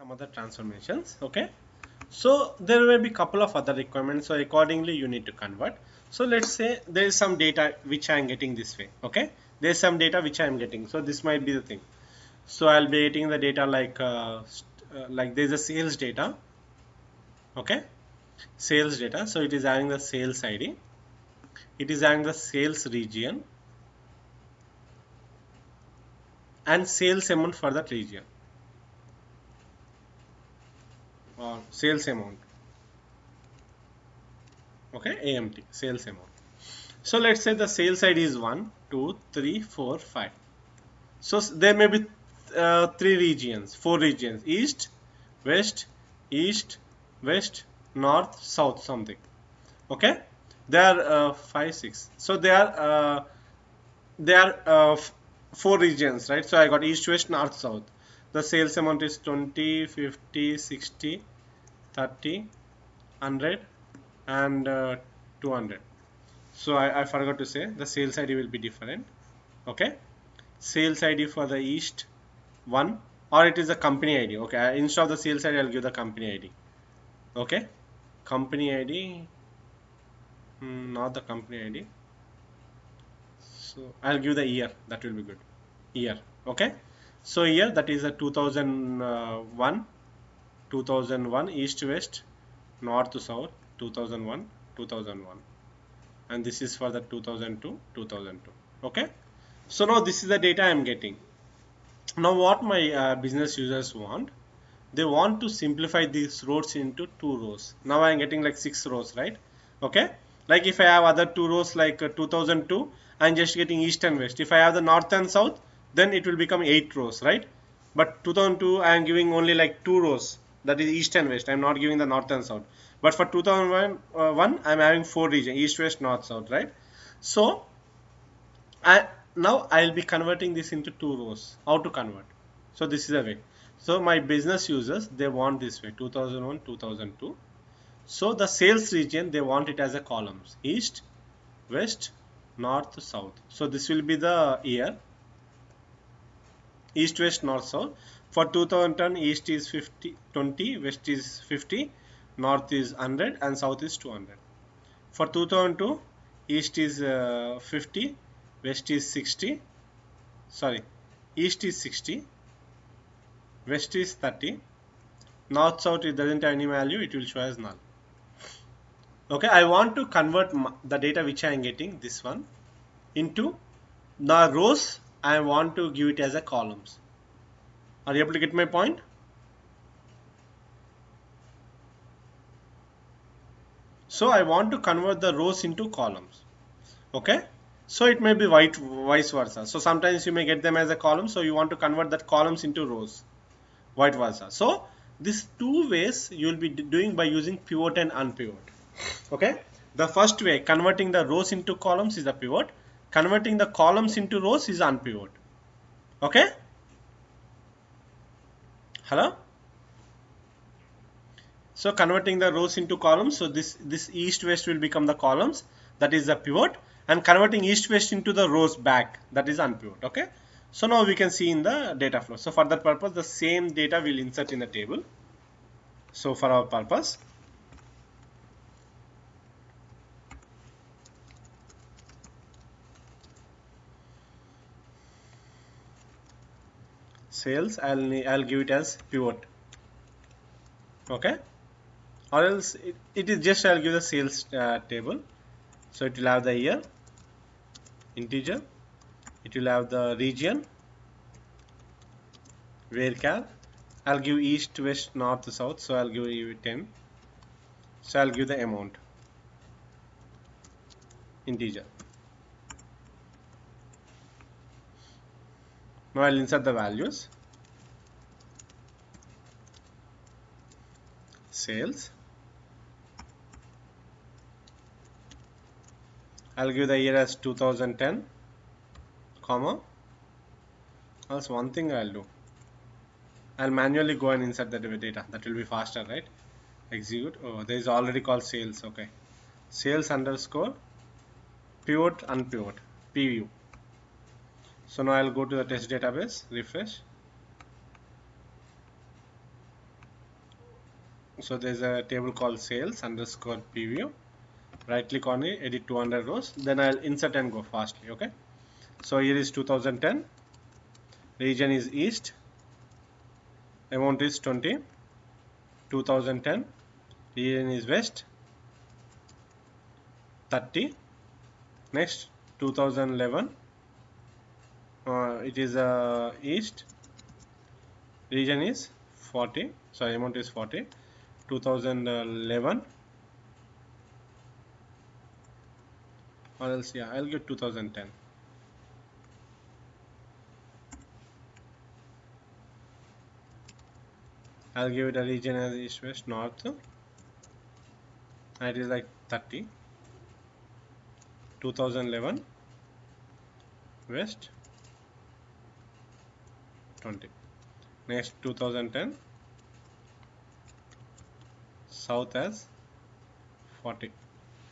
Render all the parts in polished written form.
some other transformations. Okay, so there may be couple of other requirements, so accordingly you need to convert. So let's say there is some data which I am getting this way. Okay, there is some data which I am getting, so this might be the thing. So I'll be getting the data like there is a sales data. Okay, sales data, so it is having the sales ID, it is having the sales region and sales amount for that region, or sales amount. Okay, AMT, sales amount. So let's say the sales ID is 1, 2, 3, 4, 5. So there may be 4 regions: east, east, west, north, south, something. Okay, there are 5, 6. So there are 4 regions, right? So I got east, west, north, south. The sales amount is 20, 50, 60, 30, 100, and 200. So I forgot to say the sales ID will be different. Okay, sales ID for the east 1, or it is a company ID. Okay, instead of the sales ID I'll give the company ID. Okay, company ID, not the company ID. So I'll give the year, that will be good. Year. Okay, so year, that is a 2001, 2001, east west, north to south, 2001, 2001, and this is for the 2002, 2002. Okay, so now this is the data I'm getting. Now what my business users want, they want to simplify these rows into 2 rows. Now I'm getting like 6 rows, right? Okay, like if I have other 2 rows like 2002, I'm just getting east and west. If I have the north and south, then it will become 8 rows, right? But 2002 I am giving only like 2 rows, that is east and west. I'm not giving the north and south. But for 2001 I'm having 4 regions: east, west, north, south, right? So now I'll be converting this into 2 rows. How to convert? So this is the way. So my business users, they want this way: 2001, 2002. So the sales region, they want it as a columns: east, west, north, south. So this will be the year: east, west, north, south. For 2010, east is 50, 20, west is 50, north is 100, and south is 200. For 2002, east is 50, west is 60, sorry, east is 60, west is 30, north, south, it doesn't have any value, it will show as null. Okay, I want to convert the data which I am getting, this one, into the rows. I want to give it as a columns. Are you able to get my point? So I want to convert the rows into columns. Okay, so it may be vice versa. So sometimes you may get them as a column, so you want to convert that columns into rows, vice versa. So these 2 ways you will be doing by using pivot and unpivot. Okay, the first way, converting the rows into columns, is the pivot. Converting the columns into rows is unpivot. Okay, hello. So converting the rows into columns, so this east west will become the columns, that is the pivot, and converting east west into the rows back, that is unpivot. Okay, so now we can see in the data flow. So for that purpose, the same data will insert in the table. So for our purpose, sales, I'll give it as pivot. Okay, or else it is just, I'll give the sales table. So it will have the year, integer, it will have the region, varchar. I'll give east, west, north, south, so I'll give you 10. So I'll give the amount, integer. Now I'll insert the values. Sales, I'll give the year as 2010, comma. Also one thing I'll do, I'll manually go and insert the data. That will be faster, right? Execute. Oh, there is already called sales. Okay, sales underscore pivot unpivot, PU. So now I'll go to the test database, refresh. So there's a table called sales underscore preview. Right click on it, edit 200 rows, then I'll insert and go fastly. Okay, so here is 2010, region is east, amount is 20, 2010, region is west, 30, next 2011, it is east, region is 40, sorry, amount is 40, 2011, or else yeah, I'll get 2010. I'll give it a region as east, west, north. It is like 30, 2011, west, 20. Next 2010, south as 40.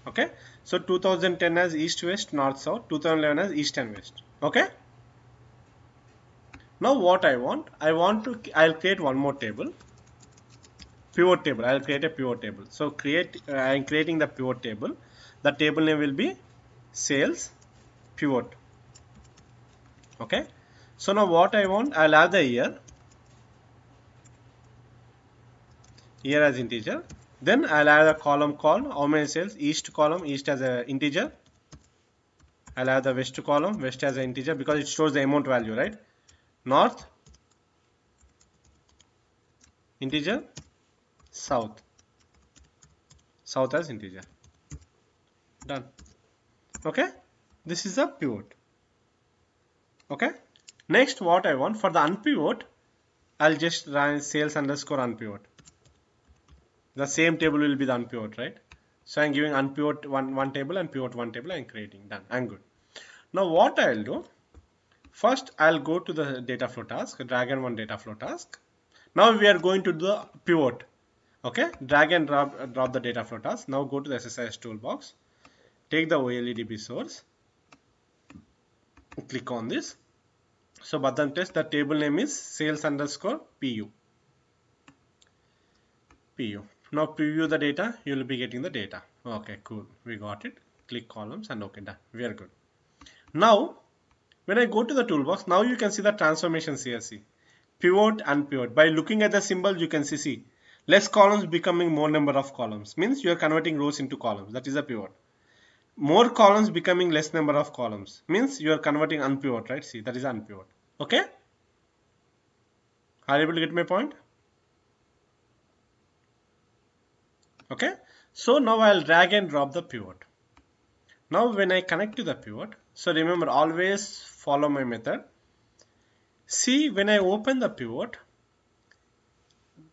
Okay, so 2010 as east, west, north, south, 2011 as east and west. Okay. Now what I'll create one more table. Pivot table. I'll create a pivot table. So I'm creating the pivot table. The table name will be sales pivot. Okay. So now what I'll have the year as integer. Then I'll have a column called how many sales, east column, east as an integer. I'll have the west column, west as an integer because it shows the amount value, right? North, integer, south, south as integer. Done. Okay, this is a pivot. Okay, next what I want for the unpivot, I'll just run sales underscore unpivot. The same table will be the unpivot, right? So I'm giving unpivot one table and pivot one table. I'm creating. Done. I'm good. Now what I'll do, first I'll go to the data flow task, drag and one data flow task. Now we are going to do the pivot. Okay, drag and drop the data flow task. Now go to the SSIS toolbox, take the OLEDB source, click on this. So button test, the table name is sales underscore PU. Now preview the data, you will be getting the data. Okay, cool, we got it. Click columns and okay, done. We are good. Now when I go to the toolbox, now you can see the transformation CSC. Pivot and pivot. By looking at the symbol, you can see less columns becoming more number of columns. Means you are converting rows into columns. That is a pivot. More columns becoming less number of columns. Means you are converting unpivot, right? See, that is unpivot. Okay? Are you able to get my point? Okay? So now I'll drag and drop the pivot. Now when I connect to the pivot, so remember always follow my method. See, when I open the pivot,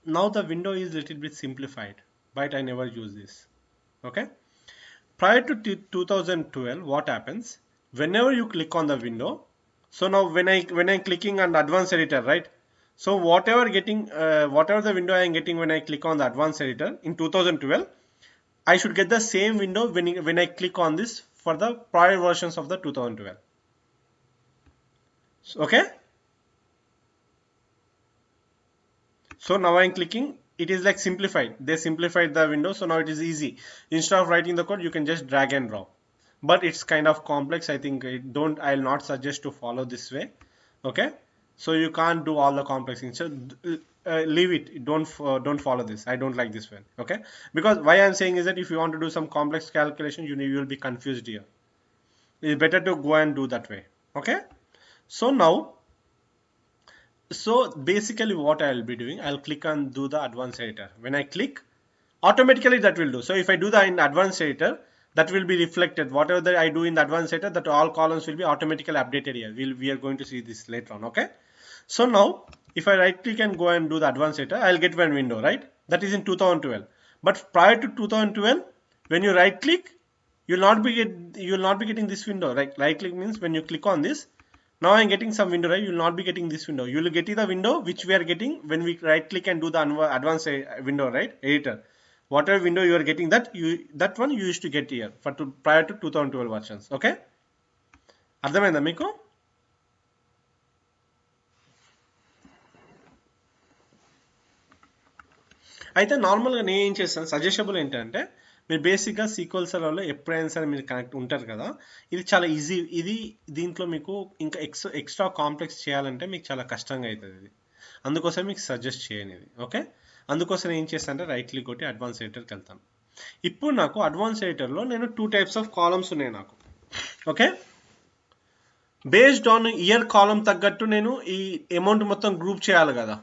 now the window is little bit simplified, but I never use this. Okay, prior to 2012, what happens whenever you click on the window? So now when I'm clicking on the advanced editor, right? So whatever the window I am getting when I click on the advanced editor in 2012, I should get the same window when I click on this for the prior versions of the 2012. Okay. So now I'm clicking, it is like simplified. They simplified the window, so now it is easy. Instead of writing the code, you can just drag and drop. But it's kind of complex. I think I'll not suggest to follow this way. Okay. So you can't do all the complex things. So leave it. Don't follow this. I don't like this one. Okay. Because why I'm saying is that if you want to do some complex calculation, you will be confused here. It's better to go and do that way. Okay. So now, so basically what I'll be doing, I'll click on do the advanced editor. When I click, automatically that will do. So if I do that in advanced editor, that will be reflected. Whatever that I do in the advanced editor, that all columns will be automatically updated here. We are going to see this later on. Okay. So now if I right click and go and do the advanced editor, I'll get one window, right? That is in 2012. But prior to 2012, when you right click, you'll not be getting this window. Right click means when you click on this, now I'm getting some window, right? You will not be getting this window. You will get the window which we are getting when we right click and do the advanced window, right? Editor. Whatever window you are getting, that one you used to get here for prior to 2012 versions. Okay? అర్థమైందా మీకు? అయితే నార్మల్గా నేను ఏం చేస్తాను, సజెషబుల్ ఏంటంటే మీరు బేసిక్గా సీక్వెల్ సర్వర్లో ఎప్పుడైనా సరే మీరు కనెక్ట్ ఉంటారు కదా, ఇది చాలా ఈజీ. ఇది దీంట్లో మీకు ఇంకా ఎక్స్ట్రా కాంప్లెక్స్ చేయాలంటే మీకు చాలా కష్టంగా అవుతుంది ఇది. అందుకోసం మీకు సజెస్ట్ చేయను ఇది. ఓకే, అందుకోసం ఏం చేస్తాను అంటే రైట్ క్లిక్ కొట్టి అడ్వాన్స్ ఎడిటర్కి వెళ్తాను. ఇప్పుడు నాకు అడ్వాన్స్ ఎడిటర్లో నేను 2 టైప్స్ ఆఫ్ కాలమ్స్ ఉన్నాయి నాకు. ఓకే, బేస్డ్ ఆన్ ఇయర్ కాలం తగ్గట్టు నేను ఈ అమౌంట్ మొత్తం గ్రూప్ చేయాలి కదా.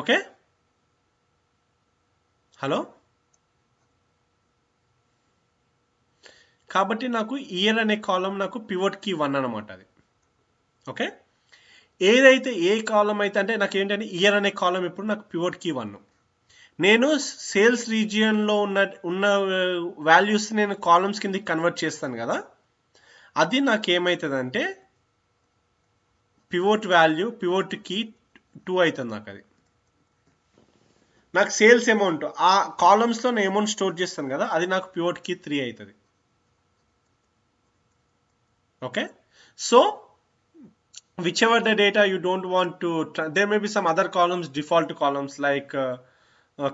ఓకే, హలో, కాబట్టి నాకు ఇయర్ అనే కాలం నాకు పివట్ కీ 1 అనమాట అది. ఓకే, ఏదైతే ఏ కాలం అయితే అంటే నాకు ఏంటంటే ఇయర్ అనే కాలం ఇప్పుడు నాకు పివట్ కీ 1. నేను సేల్స్ రీజియన్లో ఉన్న వాల్యూస్ నేను కాలమ్స్ కిందకి కన్వర్ట్ చేస్తాను కదా, అది నాకు ఏమవుతుందంటే పివోట్ వాల్యూ పివోట్ కీ 2 అవుతుంది నాకు. అది నాకు సేల్స్ అమౌంట్ ఆ కాలమ్స్లో నేను అమౌంట్ స్టోర్ చేస్తాను కదా, అది నాకు పివోట్ కీ 3 అవుతుంది. Okay, so whichever the data you don't want to, there may be some other columns, default columns like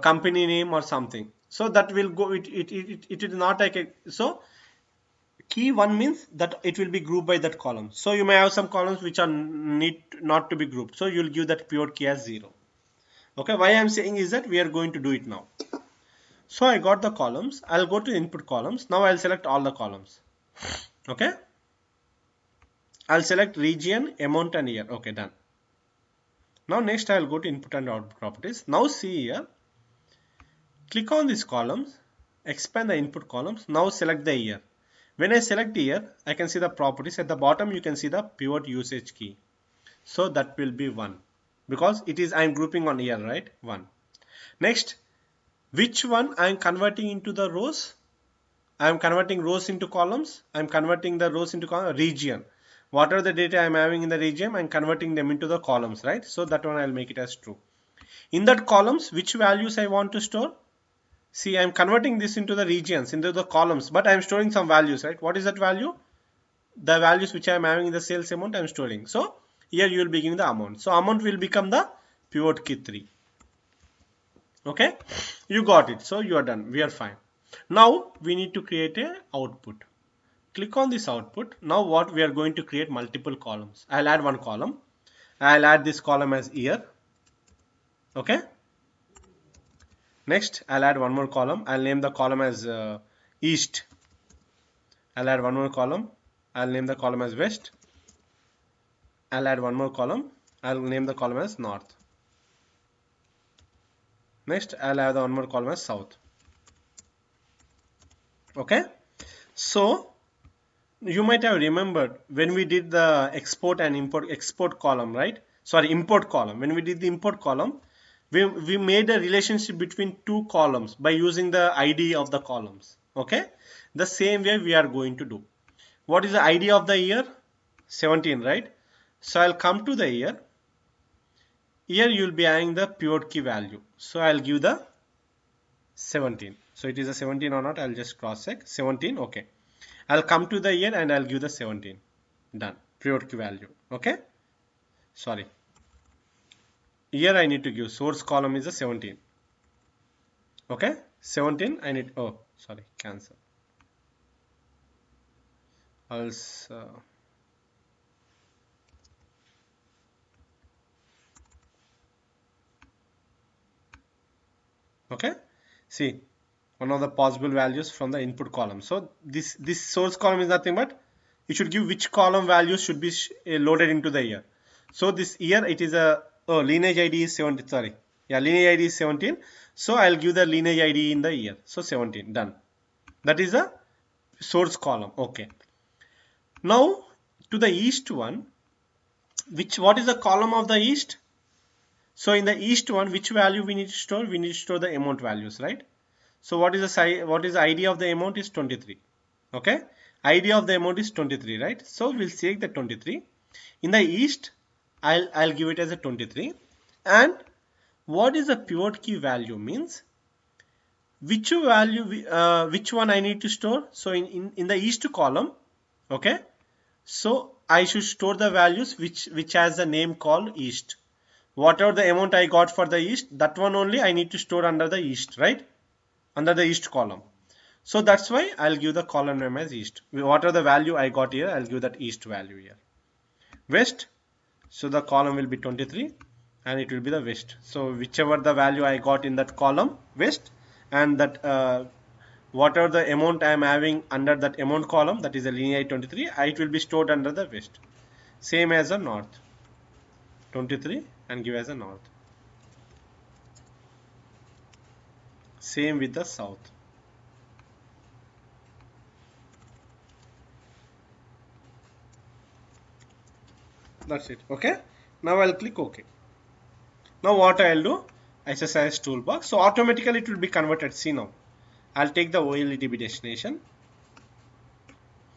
company name or something, so that will go, it is not like a, so key 1 means that it will be grouped by that column. So you may have some columns which are need not to be grouped, so you'll give that pivot key as 0. Okay, why I'm saying is that we are going to do it now. So I got the columns, I'll go to input columns. Now I'll select all the columns. Okay, I'll select region, amount and year. Okay, done. Now next I'll go to input and output properties. Now see here, click on these columns, expand the input columns. Now select the year. When I select year, I can see the properties. At the bottom you can see the pivot usage key. So that will be 1 because it is, I'm grouping on year, right? 1. Next, which one I'm converting into the rows? I'm converting rows into columns. I'm converting the rows into region. Whatever the data I'm having in the region, I'm converting them into the columns, right? So that one I'll make it as true. In that columns, which values I want to store? See, I'm converting this into the regions, into the columns, but I'm storing some values, right? What is that value? The values which I'm having in the sales amount I'm storing. So here you will be giving the amount. So amount will become the pivot key 3. Okay, you got it. So you are done. We are fine. Now we need to create a output. Click on this output. Now what we are going to create multiple columns. I'll add one column. I'll add this column as year. Okay, next I'll add one more column. I'll name the column as east. I'll add one more column. I'll name the column as west. I'll add one more column. I'll name the column as north. Next I'll add one more column as south. Okay, so you might have remembered when we did the export and export column, right? Sorry, import column. When we did the import column, we made a relationship between 2 columns by using the ID of the columns. Okay, the same way we are going to do. What is the ID of the year? 17, right? So I'll come to the year. Here you will be having the pivot key value. So I'll give the 17. So it is a 17 or not? I'll just cross check. 17. Okay. I'll come to the year and I'll give the 17. Done. Pivot key value. Okay. Sorry. Here I need to give source column is a 17. Okay. 17. I need. Oh, sorry. Cancel. Else. Okay. See, one of the possible values from the input column. So this source column is nothing but it should give which column values should be loaded into the year. So this year it is a lineage ID is 17. Sorry, yeah, lineage ID is 17. So I'll give the lineage ID in the year. So 17. Done. That is the source column. Okay. Now to the east one, what is the column of the east? So in the east one, which value we need to store? We need to store the amount values, right? So what is the ID of the amount is 23. Okay, ID of the amount is 23, right? So we'll take the 23. In the east, I'll give it as a 23. And what is the pivot key value means? Which value which one I need to store? So in the east column, okay, so I should store the values which has the name called east. whatever the amount I got for the east, that one only I need to store under the east, right? Under the east column. So that's why I'll give the column name as east. Whatever the value I got here, I'll give that east value here. West, so the column will be 23 and it will be the west. So whichever the value I got in that column, west, and that whatever the amount I am having under that amount column, that is the linear 23, it will be stored under the west. Same as the north, 23 and give as a north. Same with the south. That's it. Okay. Now I'll click OK. Now what I'll do, SSIS toolbox. So automatically it will be converted. See now. I'll take the OLEDB destination.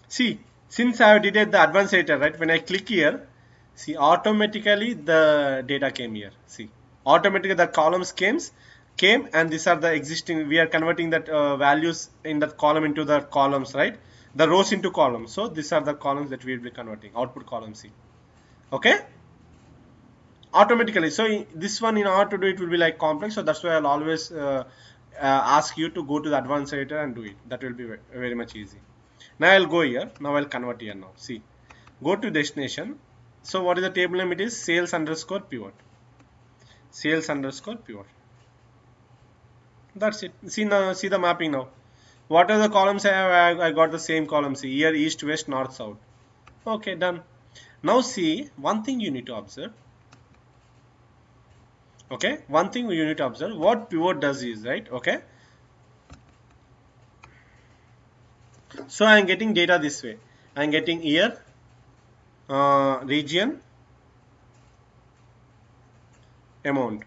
See, since I have did the advanced editor, right? When I click here, see automatically the data came here. See, automatically the columns came and these are the existing. We are converting that values in that column into the columns, right? The rows into columns. So these are the columns that we will be converting. Output column C. Okay, automatically. So this one, in order to do it, will be like complex. So that's why I'll always ask you to go to the advanced editor and do it. That will be very much easy. Now I'll go here. Now I'll convert here. Now see, go to destination. So what is the table name? It is sales underscore pivot. Sales underscore pivot. That's it. See now, see the mapping now. What are the columns I have? I got the same column. See here, east, west, north, south. Okay, done. Now see, one thing you need to observe. Okay, one thing you need to observe. What pivot does is, right? Okay. So I am getting data this way. I am getting year, region, amount.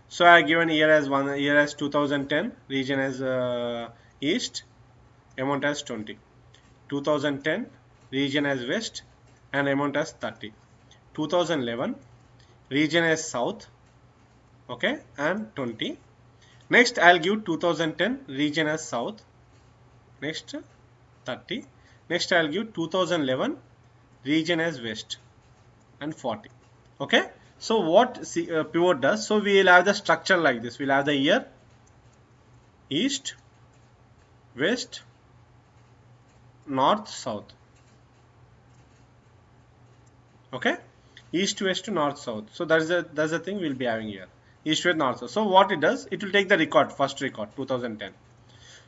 So I given year as 2010, region as east, amount as 20. 2010, region as west, and amount as 30. 2011, region as south, okay, and 20. Next I'll give 2010 region as south. Next 30. Next I'll give 2011 region as west and 40. Okay. So what pivot does? So we will have the structure like this. We'll have the year, east, west, north, south. Okay, east, west, north, south. So that's the thing we'll be having here. East, west, north, south. So what it does, it will take the record, first record, 2010.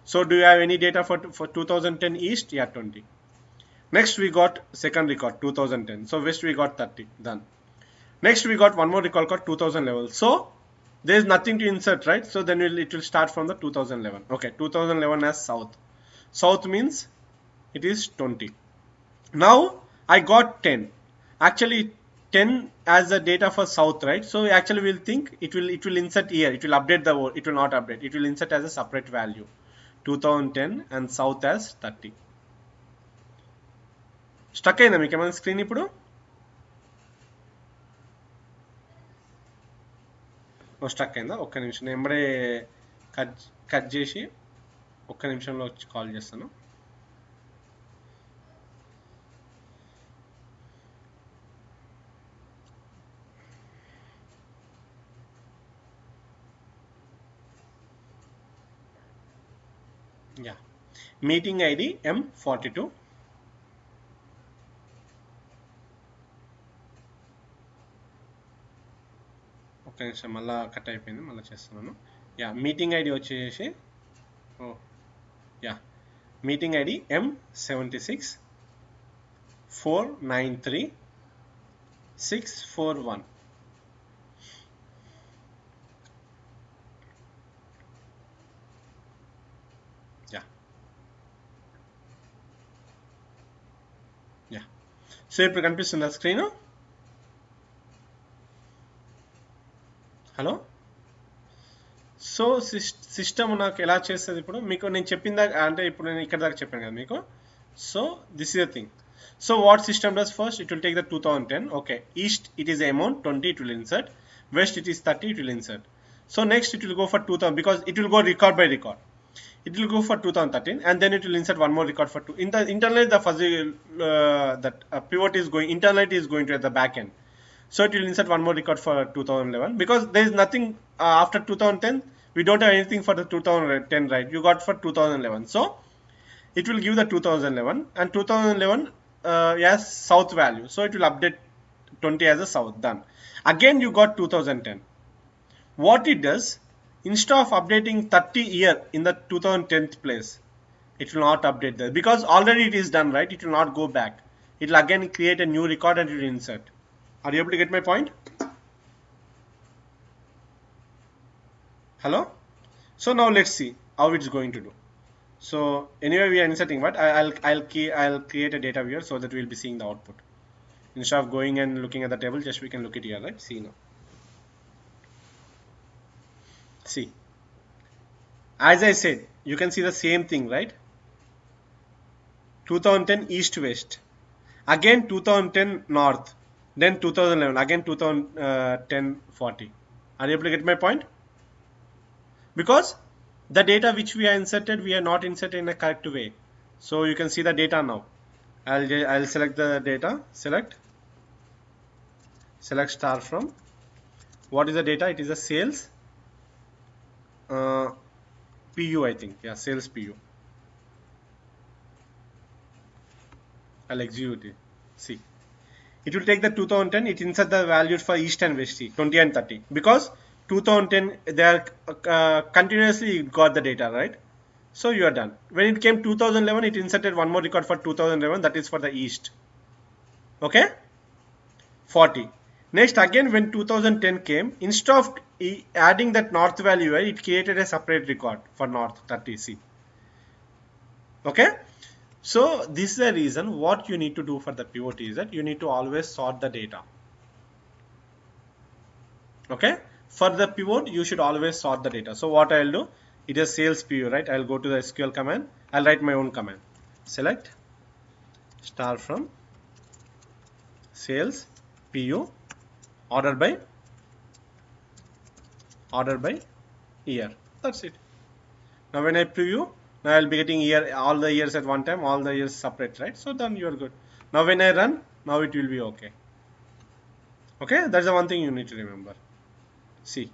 So do you have any data for 2010 east? Yeah, 20. Next we got second record, 2010. So west we got 30. Done. Next we got one more record called 2011. So there is nothing to insert, right? So then it will start from the 2011. Okay, 2011 as south. South means it is 20. Now I got 10. Actually 10 as the data for south, right? So actually we'll think it will insert here. It will update the word. It will not update. It will insert as a separate value. 2010 and south as 30. Stuck అయిందా మీకు ఏమైనా screen ఇప్పుడు? Stuck అయిందా? ఒక్క నిమిషం, నేను ఎంబడే cut చేసి ఒక్క నిమిషంలో వచ్చి కాల్ చేస్తాను. Yeah, meeting ID M42. ఒక్క నిమిషం, మళ్ళీ కట్ అయిపోయింది, మళ్ళీ చేస్తున్నాను. యా, మీటింగ్ ఐడి వచ్చేసి yeah, meeting ID M76 493 641. Yeah yeah, so ఇప్పుడు కనిపిస్తుందా స్క్రీను? హలో. సో సిస్టమ్ నాకు ఎలా చేస్తుంది ఇప్పుడు మీకు నేను చెప్పిందా, అంటే ఇప్పుడు నేను ఇక్కడ దాకా చెప్పాను కదా మీకు. So this is the thing. So what system does, first it will take the 2010. Okay, east it is amount 20, it will insert. West it is 30, it will insert. So next it will go for 2000 because it will go record by record. It will go for 2013 and then it will insert one more record for 2. Internally the fuzzy that pivot is going, internally is going to at the back end. So it will insert one more record for 2011 because there is nothing after 2010. We don't have anything for the 2010, right? You got for 2011. So it will give the 2011 and 2011 as south value. So it will update 20 as a south. Done. Again you got 2010. What it does, instead of updating 30 year in the 2010th place, it will not update that because already it is done, right? It will not go back. It will again create a new record and it will insert. Are you able to get my point? Hello? So now let's see how it's going to do. So anyway we are inserting what I'll create a data viewer so that we'll be seeing the output. Instead of going and looking at the table, just we can look it here, right? See now. See. As I said, you can see the same thing, right? 2010 east west, again 2010 north, then 2011, again 2010 40. Are you able to get my point? Because the data which we are inserted, we are not inserted in a correct way. So you can see the data now. I'll select the data, select star from. What is the data? It is a sales PU, I think. Yeah, sales PU. I'll execute it. See, it will take the 2010. It insert the values for east and west, 20 and 30, because 2010 they are continuously got the data, right? So you are done. When it came 2011, it inserted one more record for 2011, that is for the east. Okay, 40. Next again when 2010 came, instead of adding that north value, it created a separate record for north 30. See. Okay. So this is the reason what you need to do for the pivot is that you need to always sort the data. Okay. For the pivot, you should always sort the data. So what I'll do, it is sales PU, right? I'll go to the SQL command. I'll write my own command. Select star from sales PU order by year. That's it. Now when I preview, now I'll be getting year, all the years at one time, all the years separate, right? So then you are good. Now when I run, now it will be okay. Okay, that's the one thing you need to remember. See,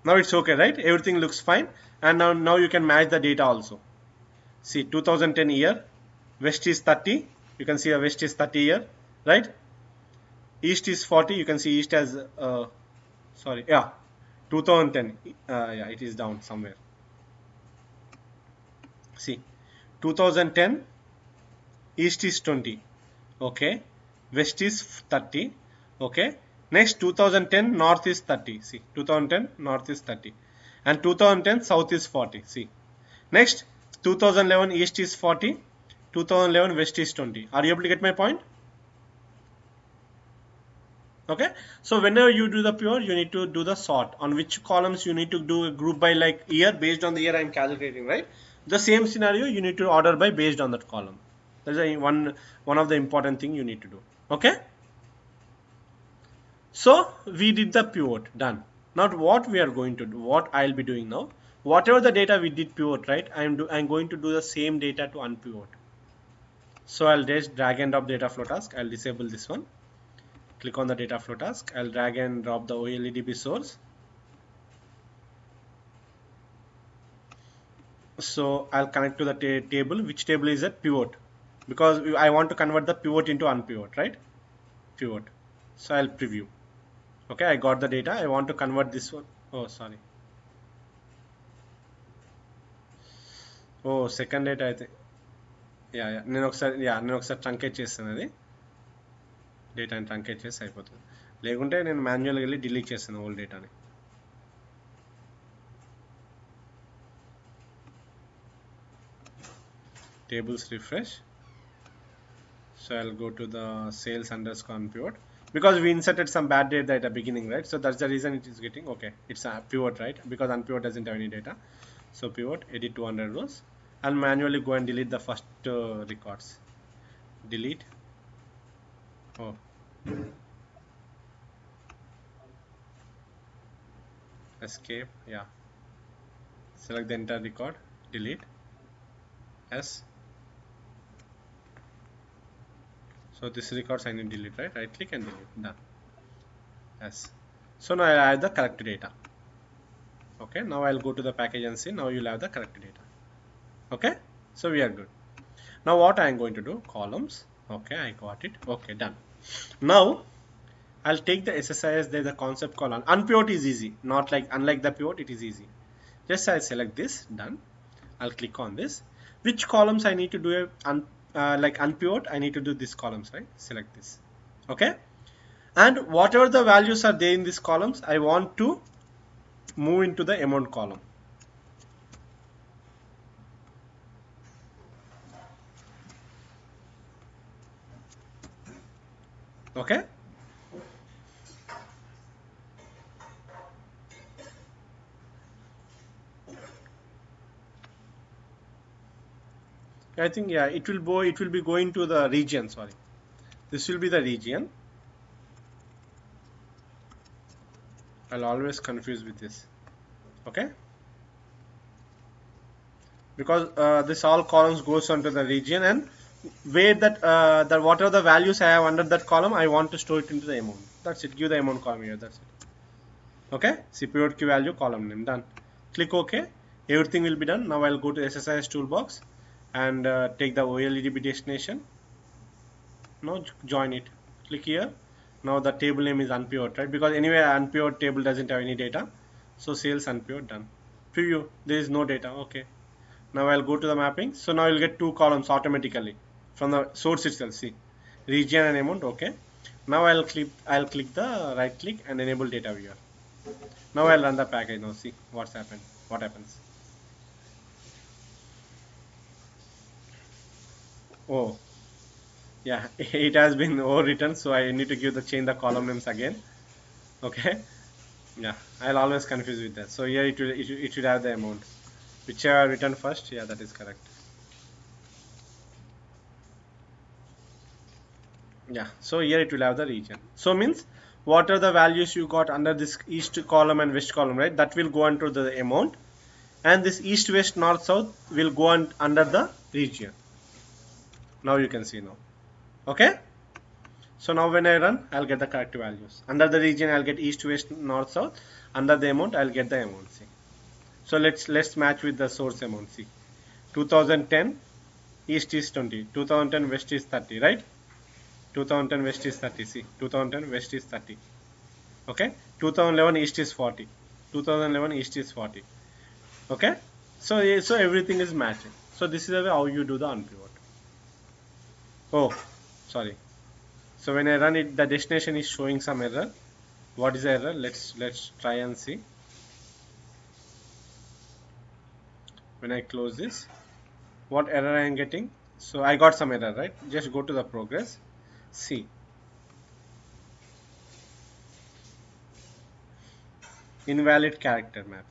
now it's okay, right? Everything looks fine, and now you can match the data also. See, 2010 year, west is 30. You can see the west is 30 year, right? East is 40. You can see east as sorry, yeah, 2010. Yeah, it is down somewhere. See, 2010 east is 20. Okay, west is 30. Okay, next 2010 north is 30. See, 2010 north is 30 and 2010 south is 40. See, next 2011 east is 40, 2011 west is 20. Are you able to get my point? Okay, so whenever you do the pivot, you need to do the sort. On which columns you need to do a group by like year, based on the year I'm calculating, right? The same scenario you need to order by based on that column. That's one of the important thing you need to do. Okay, so we did the pivot, done. Now what we are going to do, what I'll be doing now, whatever the data we did pivot, right? I'm going to do the same data to unpivot. So I'll just drag and drop data flow task. I'll disable this one. Click on the data flow task. I'll drag and drop the OLEDB source. So I'll connect to the table. Which table is that? Pivot, because I want to convert the pivot into unpivot, right? Pivot. So I'll preview. Okay, I got the data. I want to convert this one. Oh, sorry. Oh, second data, I think. Yeah. నేను ఒకసారి truncate చేస్తాను అది డేటాని truncate చేసి అయిపోతుంది. లేకుంటే నేను మాన్యువల్గా వెళ్ళి డిలీట్ చేస్తాను ఓల్డ్ డేటాని. Tables refresh. So I'll go to the sales underscore pivot, because we inserted some bad data at the beginning, right? So that's the reason it is getting okay. It's a pivot, right? Because unpivot doesn't have any data. So pivot, edit 200 rows. I'll manually go and delete the first records. Delete. Oh. Escape. Yeah. Select the entire record. Delete. S. So this records I need to delete, right? Right click and delete. Done. Yes. So now I have the correct data. Okay, now I'll go to the package and see. Now you'll have the correct data. Okay, so we are good. Now what I am going to do, columns. Okay, I got it. Okay, done. Now I'll take the SSIS. There's a concept called unpivot is easy. Not like unlike the pivot, it is easy. Just I'll select this, done. I'll click on this. Which columns I need to do like unpivot, I need to do these columns, right? Select this. Okay. And whatever the values are there in these columns, I want to move into the amount column. Okay. I think yeah, it will be going to the region. Sorry, this will be the region. I'll always confuse with this. Okay, because this all columns goes onto the region, and where that whatever the values I have under that column, I want to store it into the amount. That's it. Give the amount column here. That's it. Okay. See pivot key value, column name, done. Click OK. Everything will be done. Now I'll go to SSIS toolbox and take the OLEDB destination. Now join it. Click here. Now the table name is unpivot, right? Because anyway unpivot table doesn't have any data. So sales unpivot, done. Preview. There is no data. Okay. Now I'll go to the mapping. So now you'll get two columns automatically from the source itself. See, region and amount. Okay. Now I'll click the right click and enable data viewer. Now I'll run the package. Now see what's happened. What happens? Oh, yeah, it has been overwritten. So I need to change the column names again. Okay. Yeah, I'll always confuse with that. So here it should have the amount. Whichever I written first. Yeah, that is correct. Yeah, so here it will have the region. So means what are the values you got under this east column and west column, right? That will go under the amount, and this east, west, north, south will go under the region. Now you can see now. Okay. So now when I run, I'll get the correct values. Under the region, I'll get east, west, north, south. Under the amount, I'll get the amount. See. So let's match with the source amount. See, 2010 east is 20, 2010 west is 30, right? 2010 west is 30. See, 2010 west is 30. Okay. 2011 east is 40. 2011 east is 40. Okay. So everything is matching. So this is the way how you do the unpivot. Oh, sorry. So when I run it, the destination is showing some error. What is the error? Let's try and see. When I close this, what error I am getting? So I got some error, right? Just go to the progress. See, invalid character mapping.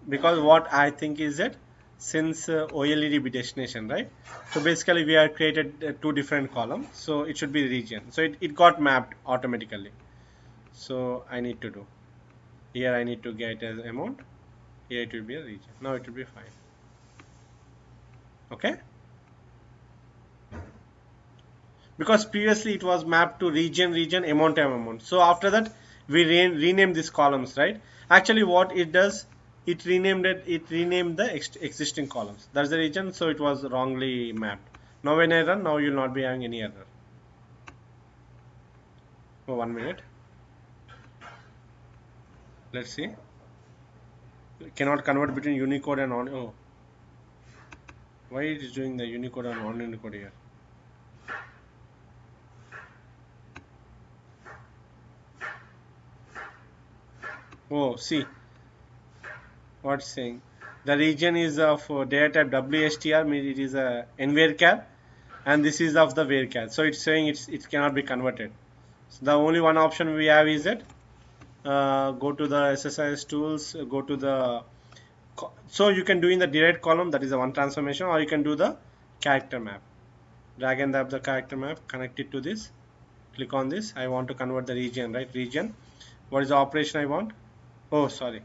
Because what I think is that since OLEDB destination, right? So basically we have created two different columns. So it should be region. So it got mapped automatically. So I need to do. Here I need to get as amount. Here it will be a region. Now it will be fine. Okay. Because previously it was mapped to region, amount. So after that we rename these columns, right? Actually what it does, it renamed the existing columns. That's the reason. So it was wrongly mapped. Now when I run, now you will not be having any error. Oh, 1 minute. Let's see. Cannot convert between Unicode and on. Oh, why it is doing the Unicode and non-Unicode here? Oh, see what's saying. The region is of data type WSTR, means it is a nvarchar, and this is of the varchar. So it's saying it cannot be converted. So the only one option we have is that go to the SSIS tools, go to the so you can do in the direct column, that is the one transformation, or you can do the character map. Drag and drop the character map, connect it to this, click on this. I want to convert the region, right? Region. What is the operation I want? Oh, sorry.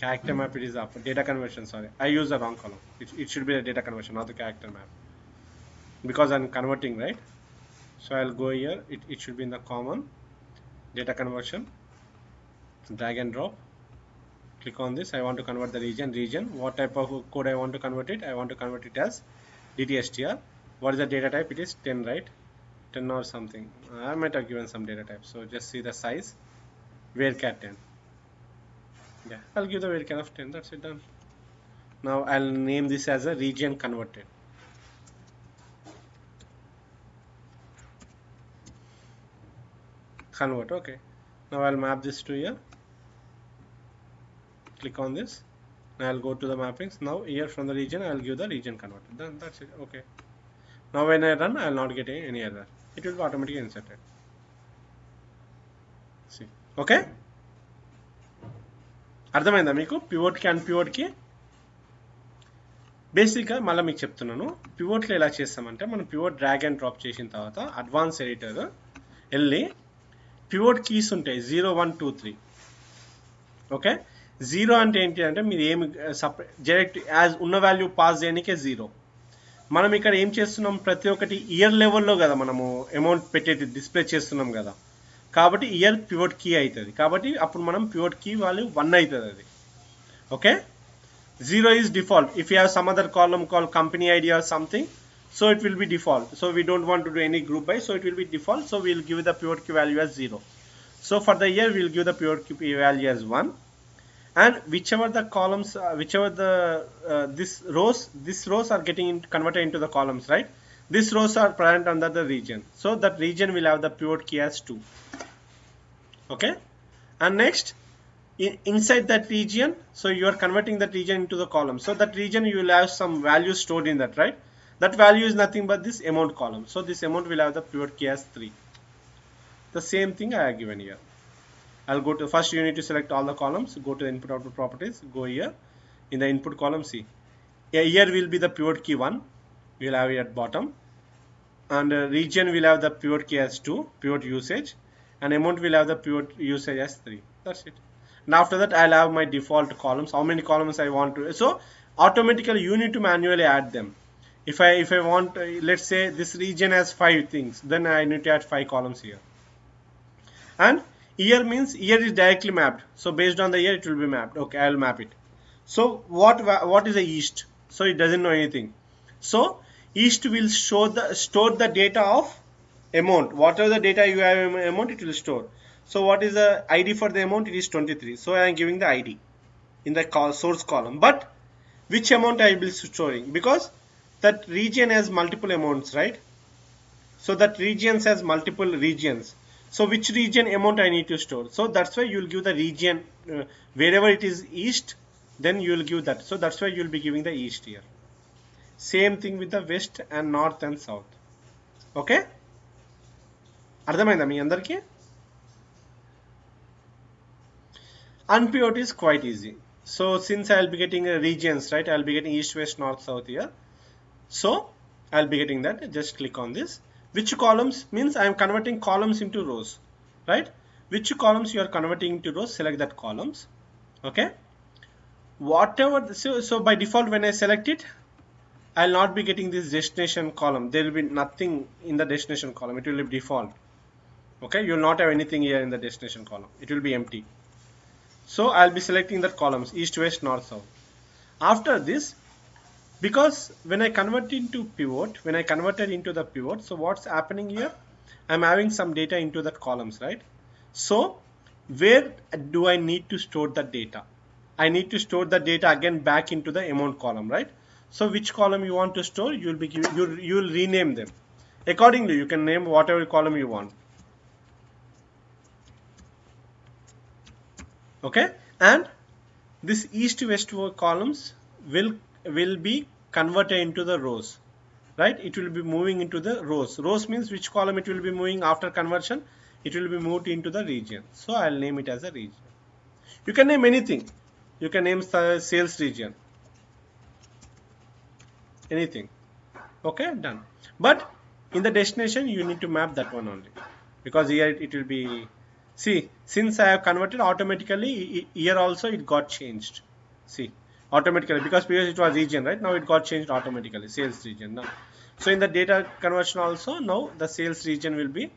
Character map, it is up. Data conversion, sorry. I used the wrong column. It should be the data conversion, not the character map. Because I'm converting, right? So I'll go here. It should be in the common. data conversion, drag and drop, click on this. I want to convert the region. What type of code I want to convert it? I want to convert it as DTSTR. What is the data type? It is 10, right? 10 or something. I might have given some data type. So just see the size, varchar 10. Yeah, I'll give the varchar of 10. That's it, done. Now I'll name this as a region converted. Convert, okay. Now I'll map this to here. Click on this. Now I'll go to the mappings. Now here from the region, I'll give the region converted. Then that's it. Okay. Now when I run, I'll not get any error. It will be automatically inserted. See. Okay. అర్థమైందా మీకు pivot కి and pivot కి బేసిక్గా మళ్ళీ మీకు చెప్తున్నాను. పివోట్లో ఎలా చేస్తామంటే మనం పివోట్ డ్రాగ్ అండ్ డ్రాప్ చేసిన తర్వాత అడ్వాన్స్ ఎడిటర్ వెళ్ళి పివోట్ కీస్ ఉంటాయి 0 1 2 3. ఓకే, 0 అంటే ఏంటి అంటే మీరు ఏమి డైరెక్ట్ యాజ్ ఉన్న వాల్యూ పాస్ చేయడానికే 0. మనం ఇక్కడ ఏం చేస్తున్నాం, ప్రతి ఒక్కటి ఇయర్ లెవెల్లో కదా మనము అమౌంట్ పెట్టేది డిస్ప్లే చేస్తున్నాం కదా, కాబట్టి ఇయర్ పివోట్ కీ అవుతుంది. కాబట్టి అప్పుడు మనం పివోట్ కీ వాల్యూ 1 అవుతుంది అది. Okay, 0 is default. If you have some other column called company ID or something, so it will be default. So we don't want to do any group by, so it will be default. So we will give the pivot key value as 0. So for the year we will give the pivot key value as 1, and whichever the columns, whichever the these rows are getting converted into the columns, right? These rows are present under the region, so that region will have the pivot key as 2. Okay, and next inside that region, so you are converting that region into the column. So that region you will have some value stored in that, right? That value is nothing but this amount column. So this amount will have the pivot key as 3. The same thing I have given here. I'll go to first, you need to select all the columns, go to the input output properties, go here in the input column. See, here will be the pivot key 1, we will have it at bottom, and region will have the pivot key as 2, pivot usage, and amount will have the pivot usage as 3. That's it. And after that I'll have my default columns, how many columns I want to. So automatically you need to manually add them. If I want, let's say this region has 5 things, then I need to add 5 columns here. And year means year is directly mapped, so based on the year it will be mapped. Okay, I'll map it. So what is the east? So it doesn't know anything. So east will store the data of amount. Whatever the data you have amount, it will store. So what is the ID for the amount? It is 23. So I am giving the ID in the source column. But which amount I will be storing? Because that region has multiple amounts, right? So that region has multiple regions. So which region amount I need to store? So that's why you will give the region wherever it is east, then you will give that. So that's why you will be giving the east here. Same thing with the west and north and south. Okay? అర్థమైందా మీ అందరికీ? Unpivot is quite easy. So since I'll be getting regions, right? I'll be getting east, west, north, south here. So I'll be getting that. Just click on this. Which columns means I am converting columns into rows, right? Which columns you are converting into rows? Select that columns. Okay. Whatever. So by default, when I select it, I'll not be getting this destination column. There will be nothing in the destination column. It will be default. Okay. You will not have anything here in the destination column. It will be empty. So I'll be selecting the columns east, west, north, south. After this, because when I convert into pivot, when I converted into the pivot, so what's happening here? I'm having some data into the columns, right? So where do I need to store the data? I need to store the data again back into the amount column, right? So which column you want to store? You will be giving, you will rename them accordingly. You can name whatever column you want. Okay, and this east west columns will be converted into the rows, right? It will be moving into the rows. Rows means which column it will be moving after conversion? It will be moved into the region. So I'll name it as a region. You can name anything. You can name the sales region, anything. Okay, done. But in the destination you need to map that one only, because here it will be. See, since I have converted automatically, here also it got changed. See, automatically, because previously it was region, right? Now it got changed automatically, sales region now. So in the data conversion also, now the sales region will be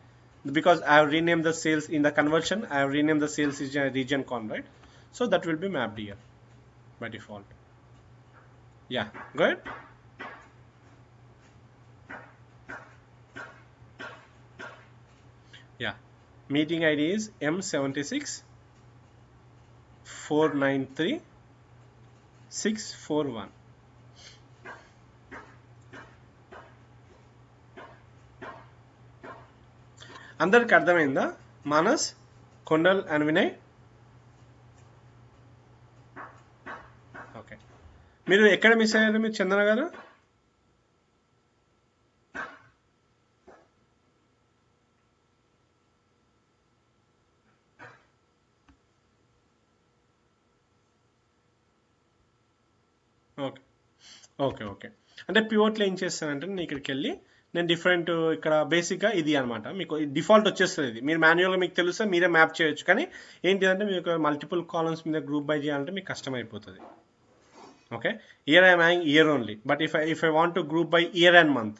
because I have renamed the sales in the conversion. I have renamed the sales region con, right? So that will be mapped here by default. Yeah, go ahead. Yeah, meeting ID is M76 493 641. అందరికి అర్థమైందా? Manas, Kondal and Vinay. Okay, మీరు ఎక్కడ miss అయ్యారు మీరు చందన గారు? Okay okay okay అంటే పివోట్లో ఏం చేస్తానంటే నేను ఇక్కడికి వెళ్ళి నేను డిఫరెంట్ ఇక్కడ బేసిక్గా ఇది అనమాట మీకు డిఫాల్ట్ వచ్చేస్తుంది. ఇది మీరు మాన్యువల్గా మీకు తెలుస్తే మీరే మ్యాప్ చేయొచ్చు, కానీ ఏంటిదంటే మీకు మల్టిపుల్ కాలమ్స్ మీద గ్రూప్ బై చేయాలంటే మీకు కష్టం అయిపోతుంది. Okay, year I'm having year only, but if I want to group by year and month,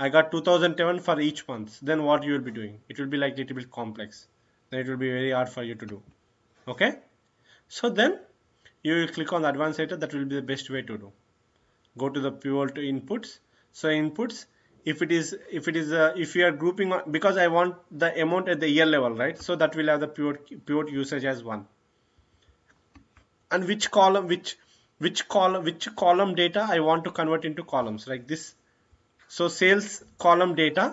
I got 2007 for each month, then what you will be doing? It will be like little bit complex, then it will be very hard for you to do. Okay, so then you will click on the advanced editor. That will be the best way to do. Go to the pivot to inputs. So inputs, if you are grouping on, because I want the amount at the year level, right? So that will have the pivot usage as 1. And which column data I want to convert into columns like this. So sales column data,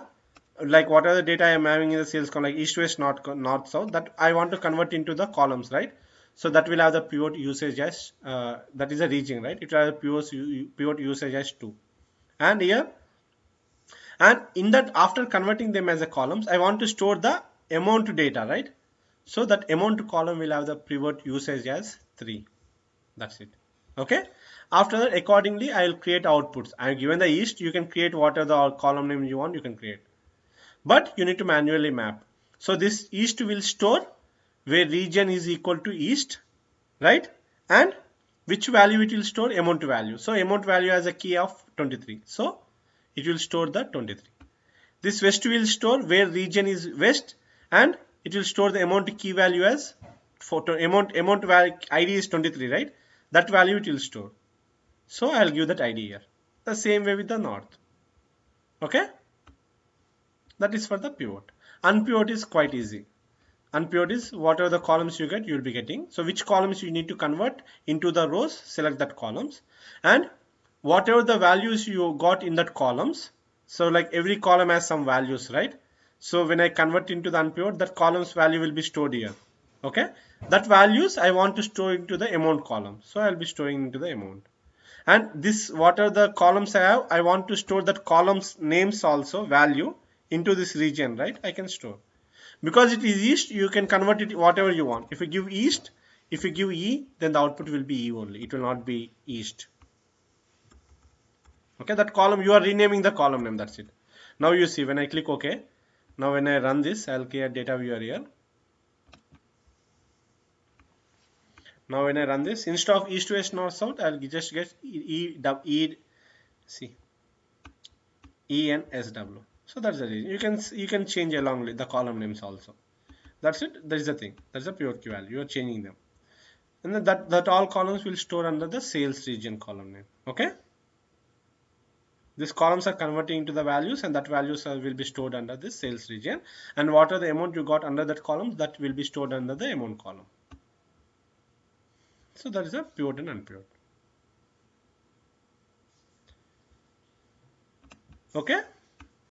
like what are the data I am having in the sales column, like east west north south, that I want to convert into the columns, right? So that will have the pivot usage as that is a region, right? It will have the pivot usage as 2. And here, and in that, after converting them as a columns, I want to store the amount data, right? So that amount column will have the pivot usage as 3. That's it. Okay, after that accordingly I will create outputs. I am given the east, you can create whatever the column name you want, you can create, but you need to manually map. So this east will store where region is equal to east, right? And which value it will store? Amount value. So amount value has a key of 23, so it will store the 23. This west will store where region is west, and it will store the amount key value as amount value ID is 23, right? That value it will store. So I'll give that ID here. The same way with the north. Okay, that is for the pivot. Unpivot is quite easy. Unpivot is whatever the columns you get, you will be getting. So which columns you need to convert into the rows, select that columns, and whatever the values you got in that columns. So like every column has some values, right? So when I convert into the unpivot, that columns value will be stored here. Okay, that values I want to store into the amount column, so I'll be storing into the amount. And this, what are the columns I have, I want to store that columns names also value into this region, right? I can store, because it is east, you can convert it whatever you want. If you give east, if you give E, then the output will be E only, it will not be east. Okay, that column you are renaming the column name, that's it. Now you see when I click OK, now when I run this, I'll create data viewer here. Now when I run this, instead of east west north south, I'll just get E N S W. So that's the reason. You can change along with the column names also. That's it. That is the thing. That's the pivot key value. You are changing them, and then that all columns will store under the sales region column name. Okay. These columns are converting into the values, and that values will be stored under this sales region. And what are the amount you got under that column, that will be stored under the amount column. So that is a pivot and unpivot. Okay.